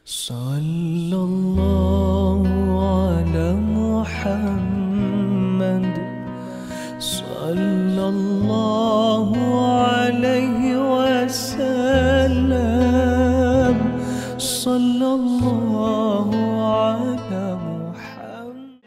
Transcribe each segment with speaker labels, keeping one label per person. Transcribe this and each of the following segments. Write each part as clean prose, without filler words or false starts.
Speaker 1: Sallallahu ala Muhammad, sallallahu alaihi wasallam, sallallahu ala Muhammad.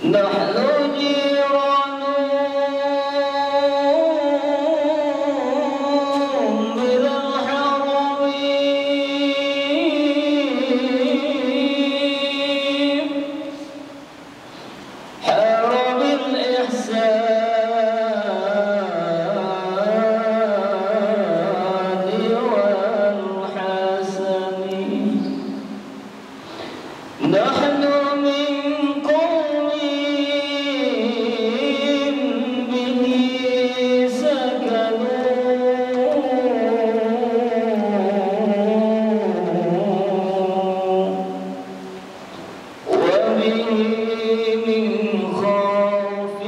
Speaker 2: نحن جيران بذا الحرمين حرم الإحسان والحسن نحن من قوم به سكنوا وبه من خوفه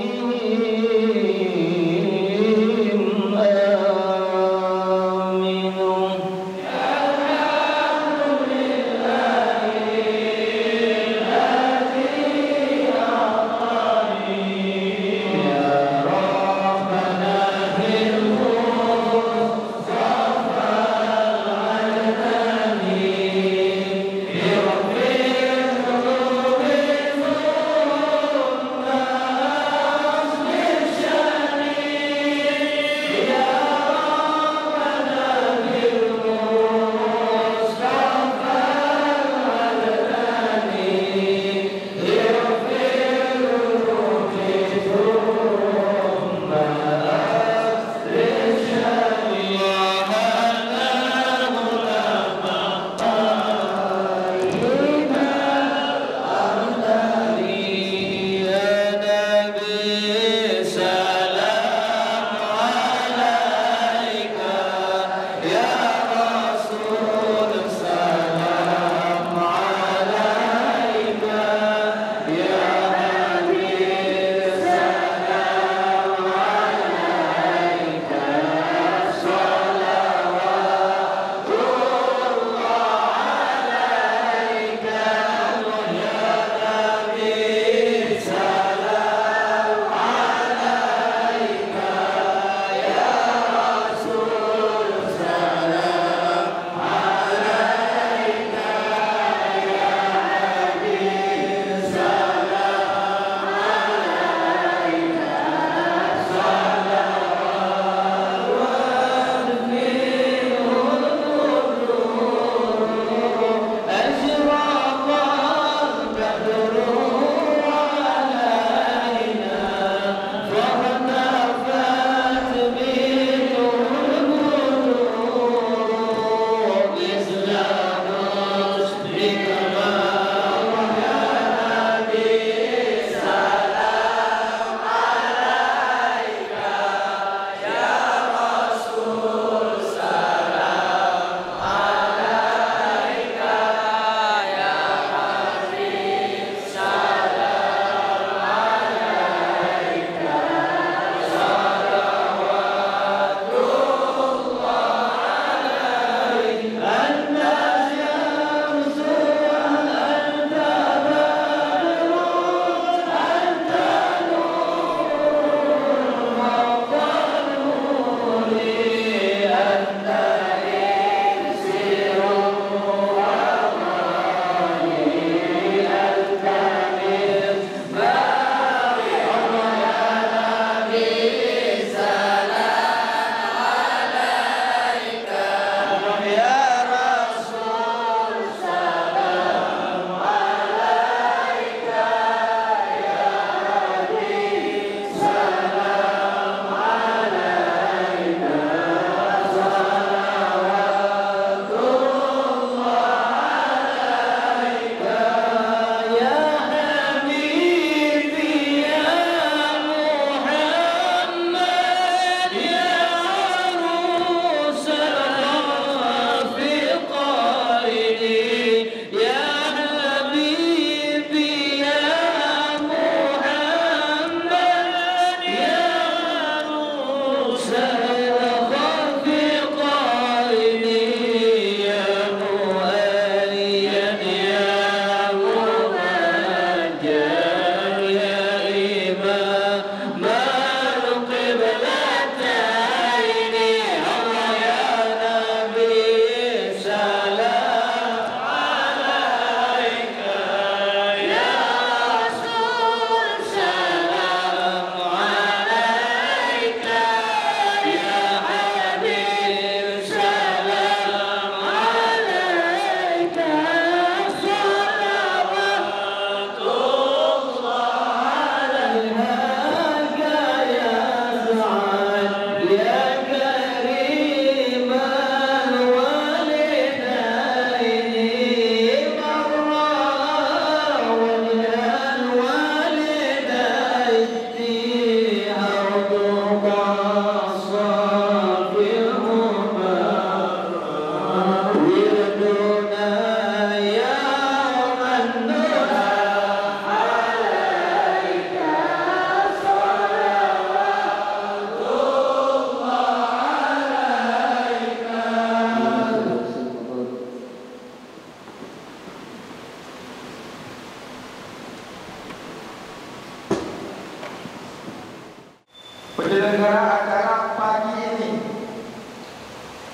Speaker 3: penyelenggara acara pagi ini,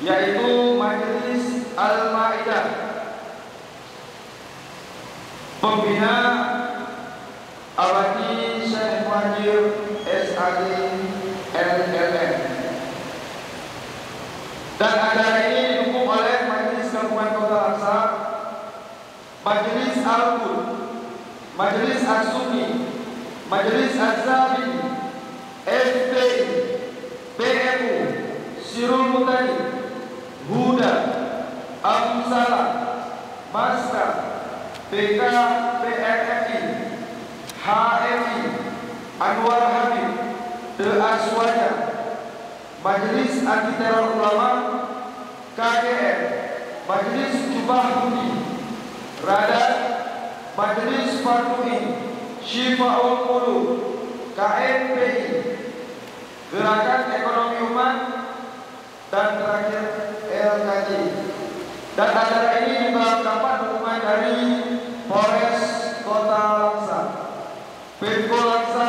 Speaker 3: yaitu Majelis Al-Maidah. Pembina Abadi Syekh Muhajir SAG LLM. Dan acara ini didukung oleh Majelis Gabungan Kota Laksa, Majelis Al-Qud, Majelis As-Sunni, Majelis Az-Zabidi, FPI, PMU, Sirul Mutani, Huda, Abu Salam, Maska, PK, PRFI, HMI, Anwar Habib, The Aswaja, Majelis Anti Teror Ulama, KGM, Majelis Jubah Budi, Radat, Majelis Fatui, Syifaul Qulub, KNPI, Gerakan Ekonomi Umat, dan terakhir LKJ. Dan acara ini juga dapat dukungan dari Polres Kota Laksa, Pemko Laksa,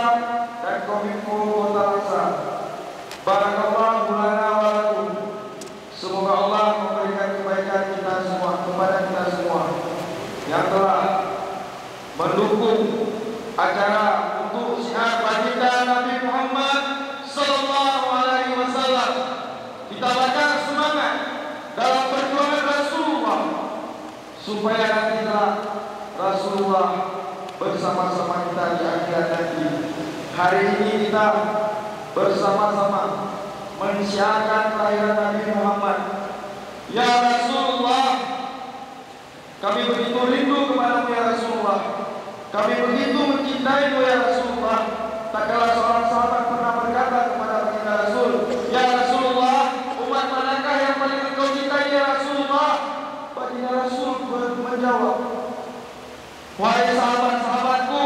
Speaker 3: dan Kominfo Kota Laksa. Barakallahu lana wa lakum. Semoga Allah memberikan kebaikan kita semua kepada kita semua yang telah mendukung acara untuk syiar baginda Nabi Muhammad sallallahu alaihi wasallam. Kita bakar semangat dalam perjuangan Rasulullah supaya nanti Rasulullah bersama-sama kita di akhirat nanti. Hari ini kita bersama-sama mensyiarkan kelahiran Nabi Muhammad. Ya Rasulullah, kami begitu rindu kepadamu ya Rasulullah. Kami begitu mencintaimu ya Rasulullah. Tak kala seorang sahabat pernah berkata kepada baginda Rasul, ya Rasulullah, umat manakah yang paling engkau cintai ya Rasulullah? Baginda Rasul menjawab, wahai sahabat-sahabatku,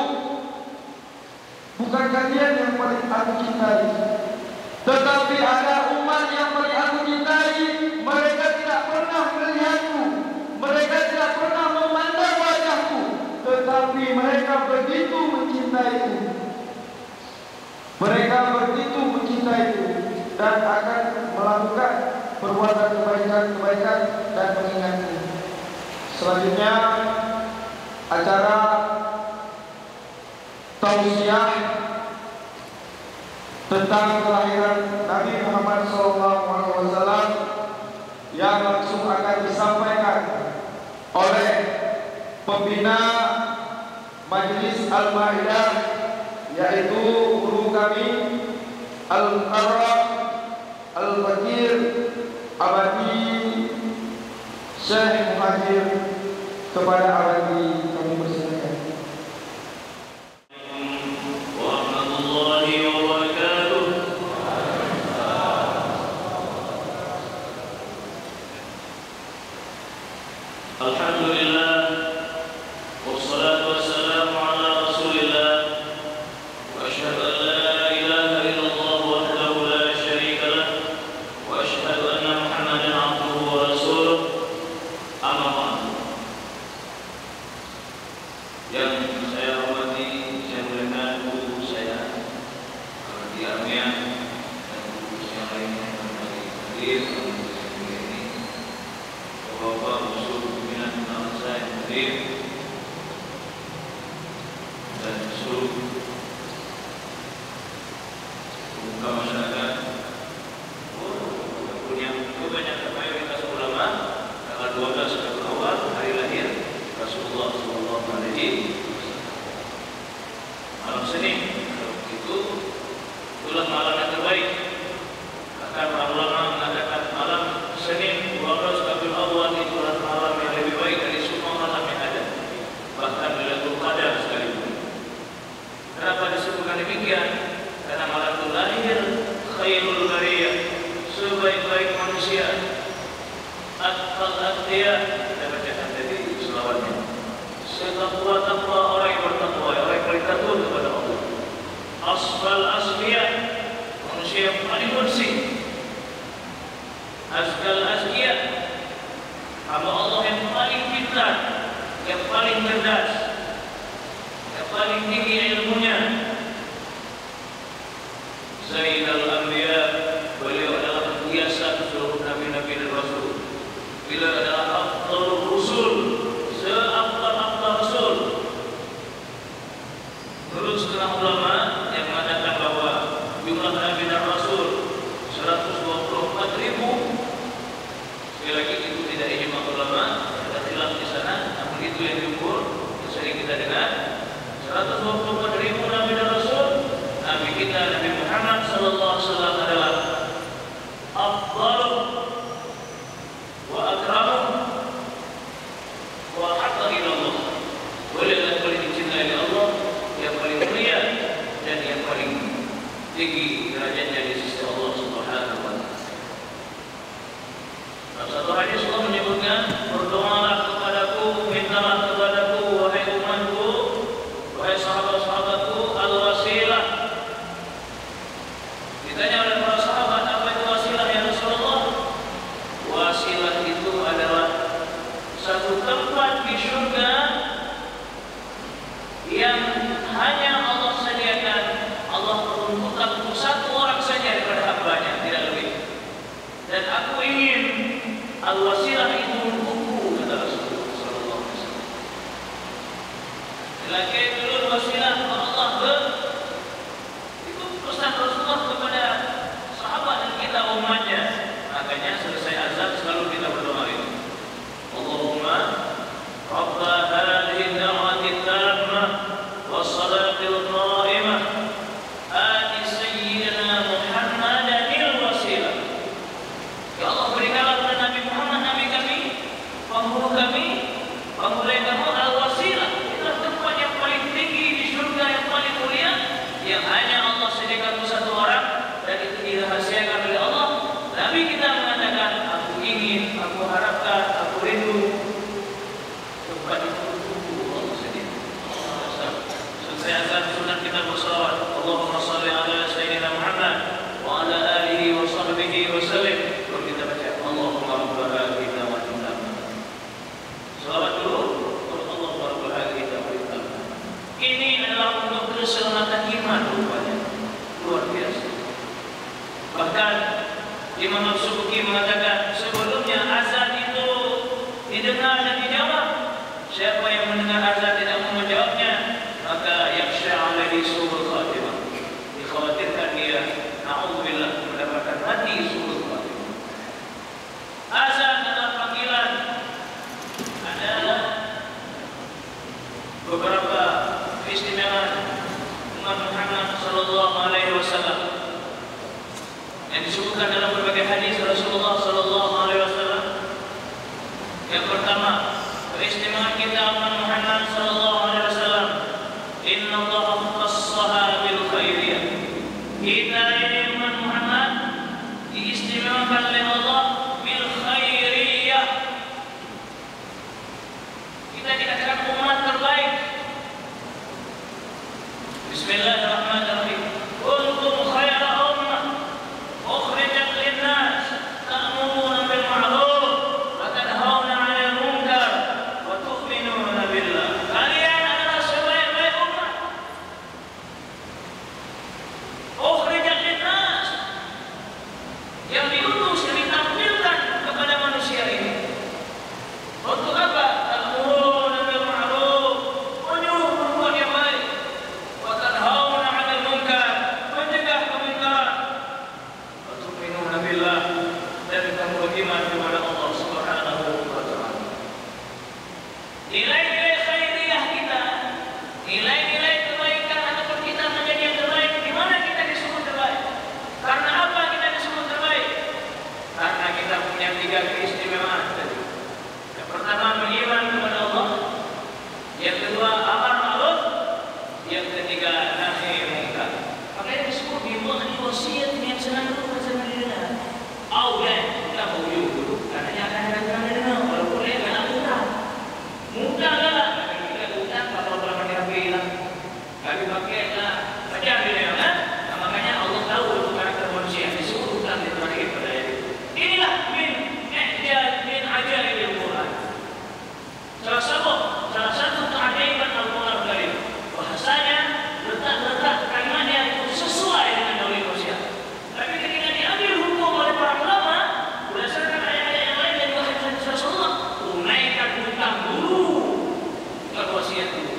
Speaker 3: bukan kalian yang paling aku cintai, tetapi ada umat yang paling aku cintai. Mereka tidak pernah melihatku, mereka tidak pernah memandang wajahku, tetapi mereka begitu mencintaiku. Mereka begitu mencintaiku dan akan melakukan perbuatan kebaikan-kebaikan dan mengingatku. Selanjutnya acara tausiah tentang kelahiran Nabi Muhammad SAW yang langsung akan disampaikan oleh pembina Majelis Al-Maidah, yaitu guru kami Al-Mukarram Al-Fakir Abadi Syekh Muhajir. Kepada Abadi kami persilakan.
Speaker 2: warahmatullahi wabarakatuh. Alhamdulillah, wassalatu wassalamu ala Rasulillah, wa asyhadu an la ilaha illallah wahdahu la syarika lah, wa asyhadu anna Muhammadan abduhu wa rasuluh. Amma ba'd. Yang saya hormati, saya muliakan guru saya di Armia dan guru yang lainnya yang hadir ini, Bapak usul pimpinan bangsa yang hadir dan seluruh pemuka masyarakat, yang kebanyakan mayoritas ulama. Tanggal 12 Rabiul Awal hari lahir Rasulullah sallallahu alaihi wasallam. Malam Senin itu itulah malam yang terbaik. Bahkan para ulama mengatakan malam Senin 12 Rabiul Awal itulah malam yang lebih baik dari semua malam yang ada. Bahkan Lailatul Qadar sekalipun. Kenapa disebutkan demikian? Karena malam itu lahir khairul bariyah, sebaik-baik manusia. At-Taqiyah, kita bacakan tadi selawatnya. Setakwa-takwa orang yang bertakwa, orang yang bertakwa kepada Allah. Asfal asfiyah, manusia yang paling bersih. Azkal azkiyah, hamba Allah yang paling pintar, yang paling cerdas, yang paling tinggi ilmunya. Zainal ulama yang mengatakan bahwa jumlah Nabi dan Rasul 124.000. Sekali lagi itu tidak ijma ulama, ada khilaf di sana, namun itu yang jumhur yang sering kita dengar. 124.000 Nabi dan Rasul. Nabi kita Nabi Muhammad sallallahu alaihi wasallam adalah afdal wa akram wa hatta ila Allah. Beliau yang paling dicintai oleh Allah, yang paling mulia dan yang paling tinggi derajatnya di sisi Allah Subhanahu wa taala. Satu hadis Allah menyebutkan, berdoalah kepadaku, mintalah kepadaku, wahai umatku, wahai sahabat-sahabatku, al-wasilah. Ditanya oleh para sahabat, apa itu wasilah ya Rasulullah? Wasilah itu adalah satu tempat di surga yang hanya Allah sediakan. Allah peruntukkan untuk satu orang saja daripada hambanya, tidak lebih. Dan aku ingin al-wasilah itu untukku, kata Rasulullah sallallahu alaihi wasallam. Lagi dulu wasilah Allah itu pesan Rasulullah kepada sahabat dan kita umatnya. Makanya selesai azan selalu kita berdoa ini. Allahumma Rabba hadhihi da'wati tammah was-salatil qa'imah ati sayyidina Muhammadanil wasilah. Ya Allah, berikanlah kepada Nabi Muhammad, Nabi kami, penghulu kami, penghulu kamu al-wasilah. Itulah tempat yang paling tinggi di surga, yang paling mulia, yang hanya Allah sediakan untuk satu orang, dan itu dirahasiakan oleh Allah. Nabi kita mengatakan, aku ingin, aku harapkan, aku rindu tempat itu untuk Allah sediakan. Selesai azan sunat kita bersalawat. Allahumma salli ala sayyidina Muhammad wa ala alihi wa sahbihi wa sallim. Lalu kita baca Allahumma rabbana hadhihi da'wati tammah. Salawat dulu. Allahumma rabbana hadhihi da'wati tammah. Ini adalah untuk keselamatan iman rupanya. Luar biasa. Bahkan Imam Al-Subuki mengatakan sebelumnya azan itu didengar dan dijawab. Siapa yang mendengar azan tidak mau menjawabnya, maka yakhsha alaihi su'ul khatimah. Dikhawatirkan dia na'udzubillah mendapatkan mati su'ul khatimah. Azan adalah panggilan, adalah beberapa keistimewaan umat Muhammad sallallahu alaihi wasallam yang disebutkan dalam berbagai hadis Rasulullah sallallahu alaihi wasallam. Yang pertama, keistimewaan kita umat Muhammad sallallahu alaihi wasallam, inna Allah khassaha bil khairiyah. Kita ini umat Muhammad diistimewakan oleh Allah bil khairiyah. Kita dikatakan umat terbaik. Bismillahirrahmanirrahim. Kuntum khaira ummah ukhrijat lin-nas ta'muruna bil ma'ruf wa tanhauna 'anil munkar wa tu'minuna billah. Kalian adalah sebaik-baik umat. Ukhrijat lin-nas, yang diutus, yang ditampilkan kepada manusia ini. Untuk apa? Ta'muruna bil ma'ruf, menyuruh berbuat yang baik. Wa tanhauna 'anil munkar, mencegah kemungkaran. Wa tu'minuna billah, dan kamu beriman kepada Allah Subhanahu wa taala. Nilai-nilai khairiyah kita, nilai-nilai kebaikan ataupun kita menjadi yang terbaik, di mana kita disebut terbaik? Karena apa kita disebut terbaik? Karena kita punya 3 keistimewaan tadi. Yang pertama, beriman kepada Allah. Yang kedua, amar ma'ruf. Yang ketiga, nahi munkar. Makanya disebut biwahni wasiat yang senang dulu bersama didengar. Kita mau dulu, katanya akan ada didengar. Walaupun dia nggak utang, mudah lah. Kita utang kalau berapa dia bilang, kami pakai lah, baca dia kan. Nah, makanya Allah tahu itu karakter manusia. Disebut utang di terakhir pada ayat itu. Inilah min ajaib Al-Quran. Salah satu keajaiban Al-Quran Karim. Bahasanya letak kalimatnya itu sesuai dengan naluri manusia. Tapi ketika diambil hukum oleh para ulama berdasarkan ayat-ayat yang lain dari hadis Rasulullah, tunaikan hutang dulu, bukan wasiat dulu.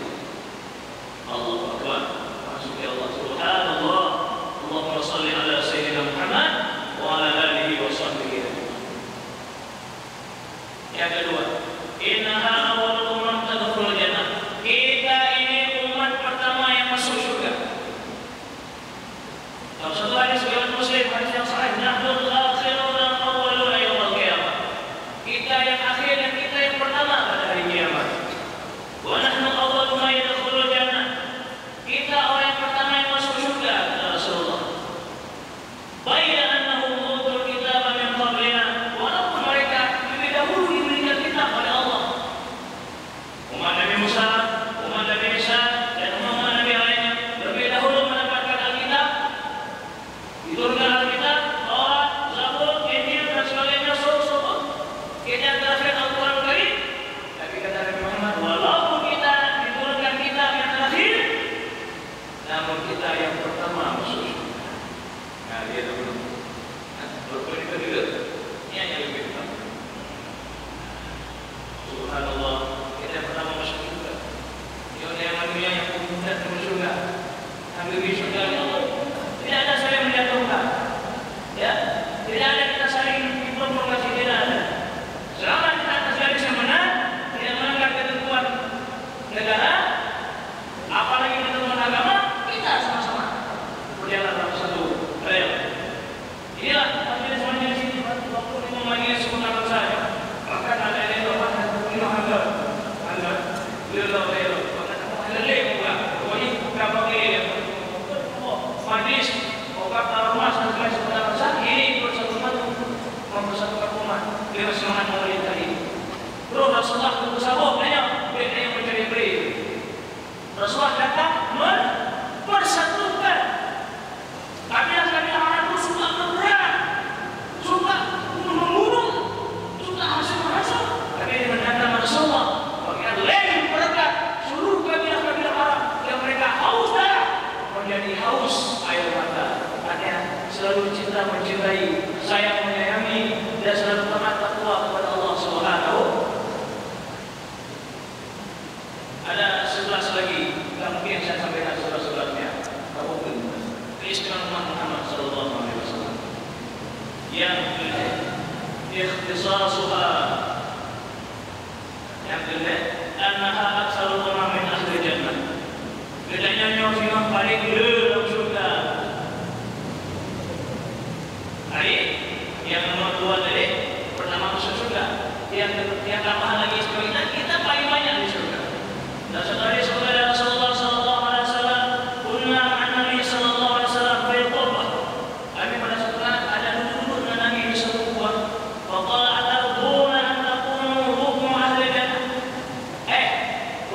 Speaker 2: Allahu Akbar. Maksudnya shalli ala sayyidina Muhammad wa ala alihi wa sahbihi. Yang kedua, innaha awwalul ummah tadkhulul jannah. Kita ini umat pertama yang masuk surga. Dalam satu hadis riwayat Muslim, hadis yang sahih, nahnul akhiruna awwaluna yaumil qiyamah. Kita yang akhir dan kita yang pertama pada hari kiamat. Wa nahnu awwalu ma yadkhulul jannah. Kita orang yang pertama yang masuk surga, kata Rasulullah. Baina annahum utul kitab min qablina, walaupun mereka lebih dahulu diberikan kitab oleh Allah. Umat Nabi Musa, umat Nabi Isa, dan umat Nabi lainnya lebih dahulu mendapatkan Alkitab. Diturunkan Alkitab, Taurat, Zabur, Injil dan sebagainya, surat-surat. Kita terakhir Al-Quran Karim. Tapi kata Nabi Muhammad, walaupun kita diturunkan kitab yang terakhir, namun kita yang pertama masuk surga. Nah, dia tu belum. Berpuluh kedua. Ini yang lebih utama. Subhanallah, kita yang pertama masuk surga. Yang manusia yang kemudian masuk surga. Ambil di surga Allah. Tidak ada saling menjatuhkan. Ya, tidak ada kita saling informasi, tidak ada. Selama kita atas garis yang benar, tidak melanggar ketentuan negara, apalagi ketentuan agama, kita sama-sama berjalan dalam satu rel. Inilah majelis-majelis ini, waktu ini majelis kemenangan saya. Bahkan ada yang doakan dan beliau hantar, beliau bahkan kamu lele juga. Pokoknya bukan bagi majelis, bukan rumah sampai kemenangan saya. Ini bersatu padu mempersatukan umat. Beliau semangat memerintah ini. Bro, Rasulullah bersabuk banyak, mereka yang mencari beliau. Rasulullah datang mempersatukan. Kabilah-kabilah orang itu suka berperang, suka membunuh, suka hasil-hasil. Tapi ini mendatang Rasulullah bagian lain berkat seluruh kabilah-kabilah Arab yang mereka haus darah menjadi haus air mata. Artinya selalu cinta mencintai, sayang menyayangi, dan selalu taat takwa kepada Allah Subhanahu. Ada 11 lagi, tidak mungkin saya sampaikan 11-11-nya. Keistimewaan umat Muhammad sallallahu alaihi wasallam. Yang kedua, ikhtisasuha. Yang kedua, annaha aktsarul ulama min ahli jannah. Bedanya yang paling dulu dalam surga. Hari yang nomor 2 tadi pertama masuk surga. Yang tambahan lagi sebenarnya kita paling banyak di surga. Dan setelah disebutkan Rasulullah sallallahu alaihi wasallam, kunna ma'an Nabi sallallahu alaihi wasallam fil qurbah. Kami pada setelah ada duduk dengan Nabi di satu gua. Faqala atarduna an takunu hukmu ahli jannah.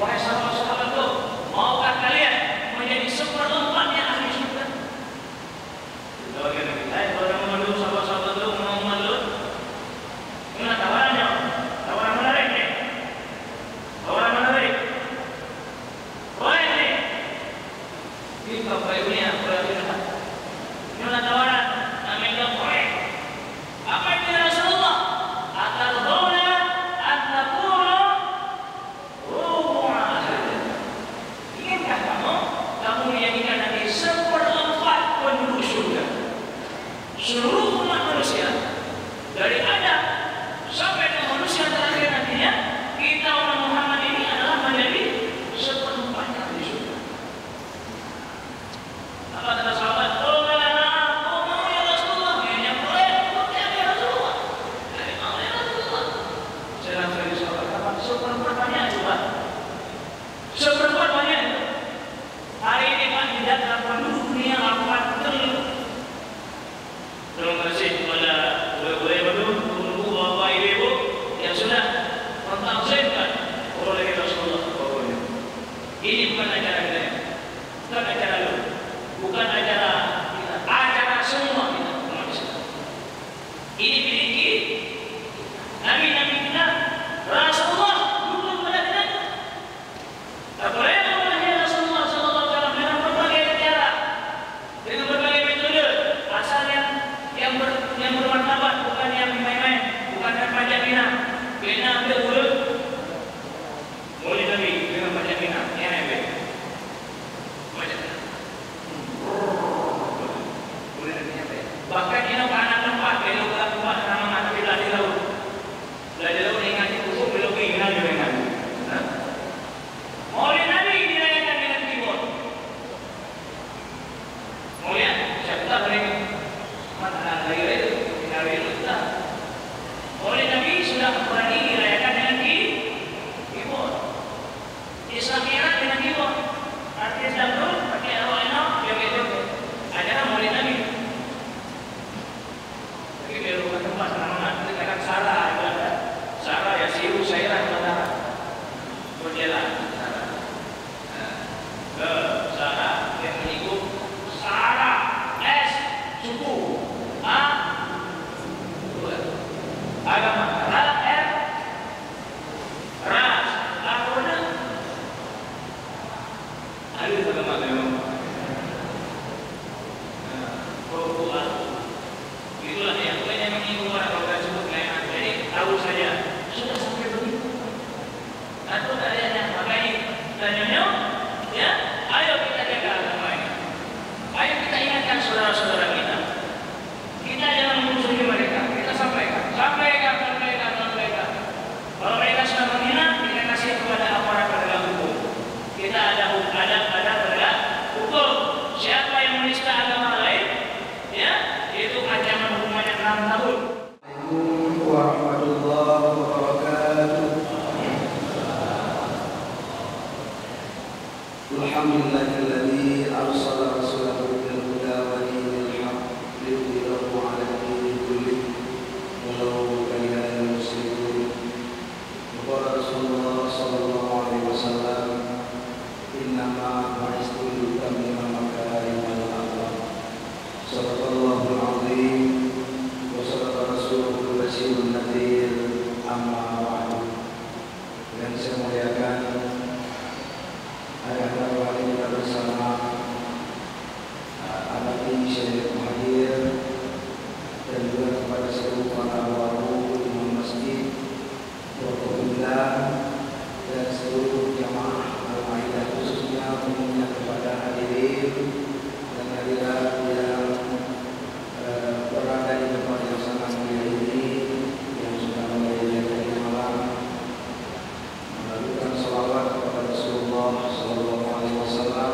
Speaker 2: Wahai sahabat-sahabatku, maukah kalian menjadi seperempatnya ahli surga? Kalau kita mau sahabat-sahabat itu mau malu. Gimana tawarannya? Tawaran menarik nih. Tawaran menarik. Boleh nih. Ini apa ini? Gimana tawaran? Namanya boleh. Apa itu ya Rasulullah? Atarduna an takunu rubu'a ahli. Ingatkah kamu menjadikan nanti seperempat penduduk surga? Seluruh umat manusia dari Adam sampai ke manusia terakhir nantinya, kita umat Muhammad ini adalah menjadi seperempatnya di surga. Apa kata sahabat? Oh mau ya Rasulullah. Yang boleh, ya Rasulullah. Dari mau ya Rasulullah. Saya langsung dari sahabat apa? Seperempat banyak juga. Seperempat banyak. Hari ini Pak tidak dalam penduduk dunia 8 triliun. Terima kasih kepada boleh menunggu bapak ibu yang sudah mentafsirkan oleh Rasulullah. Ini bukan acara kita, bukan acara lu, bukan acara kita, acara semua kita. Ini miliki nabi-nabi kita, Rasulullah duduk pada kita. Tak boleh Rasulullah sallallahu alaihi wasallam dengan berbagai cara, dengan berbagai metode, asal yang bermartabat, bukan yang main-main, bukan yang pajak bina. Bina ambil mulut, mulut Nabi dengan pajak bina, yang ambil pajak bina. Bahkan ini anak tempat, belok ke tempat nama tapi belah di laut. Belah di laut ingat itu pun belok ke ingat juga ingat. Maulid Nabi dirayakan dengan keyboard. Mau lihat? Siapa tak boleh mana lagi itu? Kita itu tak. Maulid Nabi sudah berani dirayakan dengan keyboard. Islam Iran dengan keyboard. Artis dangdut pakai arwah yang itu. Adalah Maulid Nabi. Tapi belum ke tempat nama kita katakan Sarah itu ada. Sarah ya siru saya lah saudara. Berjalan. Sarah yang menyinggung Sarah S suku A agama R ras apa benar ada agama memang itulah yang lainnya menyinggung orang kalau kita sebut lain jadi tahu saja sudah sampai begitu atau adanya makanya tanya ya ayo kita jaga agama ini. Ayo kita ingatkan saudara-saudara kita. Kita jangan memusuhi mereka. Kita sampaikan. Kalau mereka sudah menghina, kita kasih kepada aparat penegak hukum. Kita ada penegak hukum. Siapa yang menista agama lain, ya, itu ancaman hukumannya 6 tahun.
Speaker 3: Assalamualaikum warahmatullahi wabarakatuh. Alhamdulillahilladzi arsala rasulahu bil huda wa dinil haqq liyudhhirahu 'ala ad-dini kullih walau karihal musyrikun. Qala Rasulullah sallallahu alaihi wasallam, innama bu'istu litammima makarimal akhlaq. Sadaqallahul 'azim wa sadaqa rasuluhul bashirun nadhir. Amma ba'du. Yang saya muliakan ayah-ayah wali kita bersama anak ini Syekh Muhadir dan juga kepada seluruh para waru imam masjid, Alhamdulillah, dan seluruh jamaah al-Maidah khususnya umumnya kepada hadirin dan hadirat yang berada di tempat yang sangat mulia ini yang sudah menjadi malam melakukan salawat kepada Rasulullah sallallahu alaihi wasallam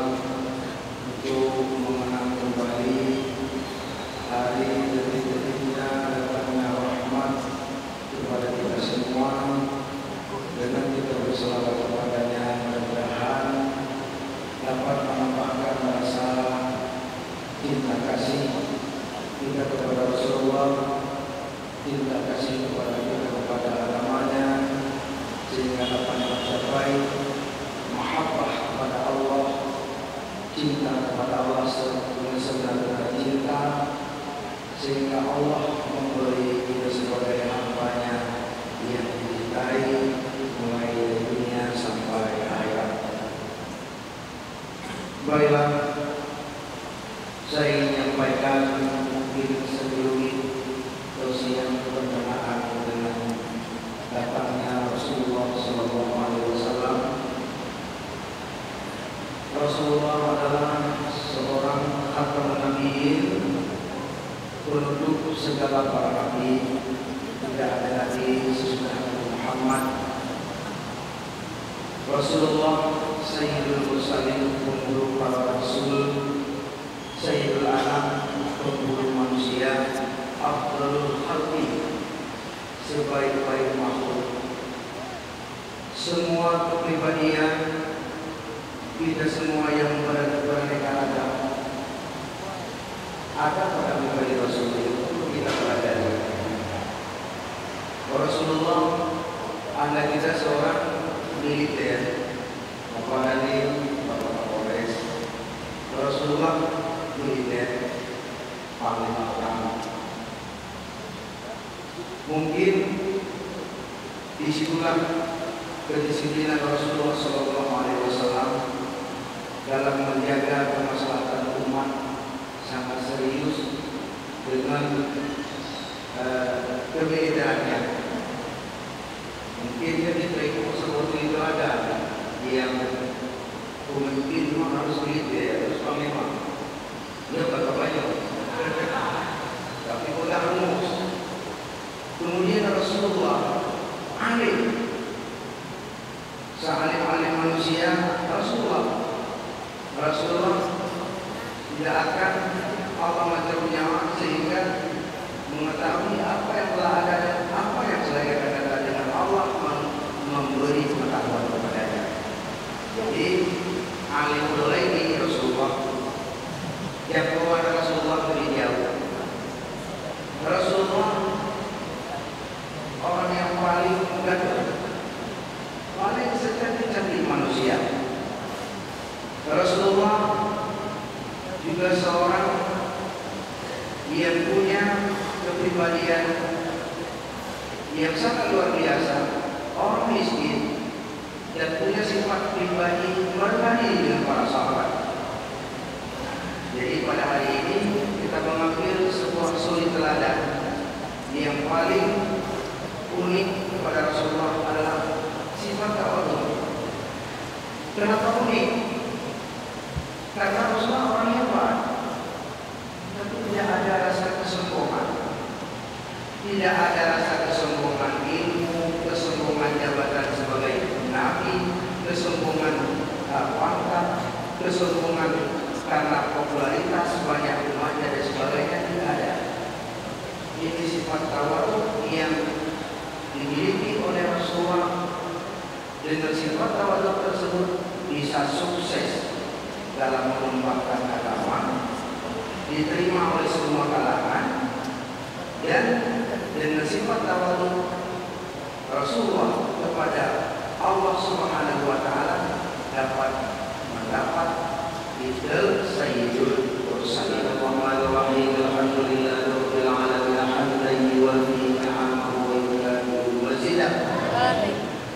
Speaker 3: untuk mengenang kembali hari detik-detiknya datangnya rahmat kepada kita semua dengan kita berselawat kepadanya. Mudah-mudahan dapat menampakkan rasa cinta kasih kita kepada Rasulullah, cinta kasih kepada kita kepada agamanya, sehingga dapat mencapai mahabbah kepada Allah, cinta kepada Allah sebenar-benar cinta, sehingga Allah memberi kita sebagai hamba-Nya yang dicintai mulai dari dunia sampai akhirat. Baiklah, saya ingin menyampaikan mungkin sebelum tausiah berkenaan dengan datangnya Rasulullah sallallahu alaihi wasallam. Rasulullah adalah seorang khatamun nabiyyin, penutup segala para nabi. Tidak ada nabi sesudah Nabi Muhammad. Rasulullah Sayyidul Mursalin, pemburu para rasul, Sayyidul Anam, pemburu manusia, Afdalul Khalqi, sebaik-baik makhluk. Semua kepribadian kita semua yang beraneka ragam ada pada pribadi Rasul itu kita pelajari. Rasulullah anda kita seorang militer, Bapak Danil, Bapak Kapolres. Rasulullah militer, Panglima Perang. Mungkin disitulah kedisiplinan Rasulullah SAW dalam menjaga kemaslahatan umat sangat serius dengan kebedanya. Mungkin jadi sesuatu itu ada yang pemimpin harus militer, harus panglima. Dia berapa banyak? manusia Rasulullah. Rasulullah tidak akan Allah mengatur sehingga mengetahui apa yang telah ada dan apa yang selagi akan datang dengan Allah memberi pengetahuan kepadanya. Jadi alim ini Rasulullah yang kepada Rasulullah lebih jauh. Rasulullah orang yang paling gagah, paling secantik-cantik manusia. Rasulullah juga seorang yang punya kepribadian yang sangat luar biasa, orang miskin dan punya sifat pribadi berbanding dengan para sahabat. Jadi pada hari ini kita mengambil sebuah suri teladan yang paling unik kepada Rasulullah adalah sifat tawadhu. Kenapa unik? Karena Rasulullah orang hebat, tapi tidak ada rasa kesombongan, tidak ada rasa kesombongan ilmu, kesombongan jabatan sebagai nabi, kesombongan pangkat, kesombongan karena popularitas banyak umatnya dan sebagainya, tidak ada. Ini sifat tawadhu yang dimiliki oleh Rasulullah. Dengan sifat tawadhu tersebut bisa sukses dalam mengembangkan agama, diterima oleh semua kalangan, dan dengan sifat tawadhu Rasulullah kepada Allah Subhanahu wa taala dapat mendapat titel Sayyidul Mursalin. Bismillahirrahmanirrahim. Alhamdulillahirabbil alamin hamdan yuwaffi ni'amahu wa yukafi'u mazidah.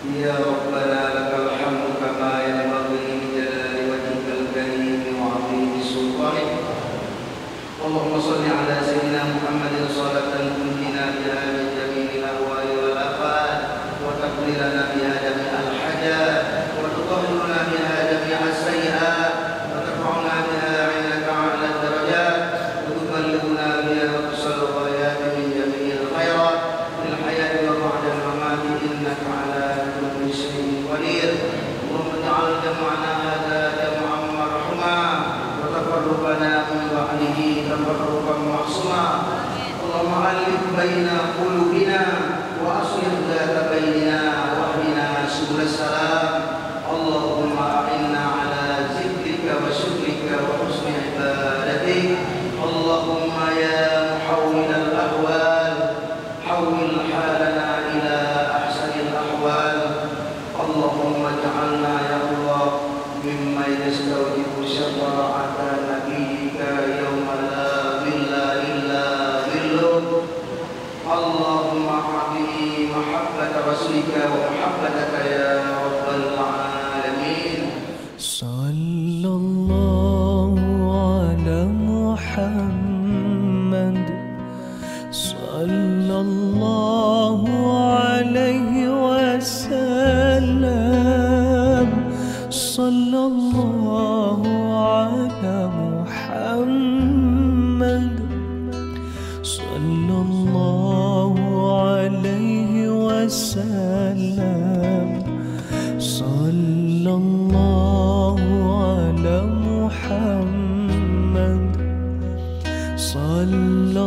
Speaker 3: Ya Rabbana lakal hamdu kama yanbaghi li jalali wajhikal karim wa 'azimi sultanik. Allahumma shalli ala sayyidina Muhammadin shalatan tunjina biha min jami'il ahwali wal afat wa taqdirana biha jami'al hajat wa tutahhiruna biha jami'as sayyi'at wa tarfa'una biha 'indaka 'ala darajat wa tuballighuna biha aqsal ghayat min jami'il khairat fil hayati wa ba'da al-mamati innaka 'ala kulli shay'in qadir. Allahumma ij'al jam'ana hadha jam'an marhuma wa tafarruqana min ba'dihi tafarruqan ma'suma. Allahumma alif baina qulubina wa aslih dhata bainina wa hdina subul salam. Allahumma a'inna ala zikrika wa syukrika wa husni ibadatik. Allahumma ya muhawwil al-ahwal hawwil halana ila ahsanil ahwal. Allahumma ja'alna ya Allah mimma yastawjibu syafa'ata nabiyyika yawma la dhilla illa dhilluk. Allahumma a'tini mahabbata rasulika wa mahabbataka ya rabbal alamin.
Speaker 1: Sallallahu ala Muhammad, sallallahu alaihi wasallam, sallallahu ala Muhammad, sallallahu alaihi wasallam, sallallahu ala Muhammad, sallallahu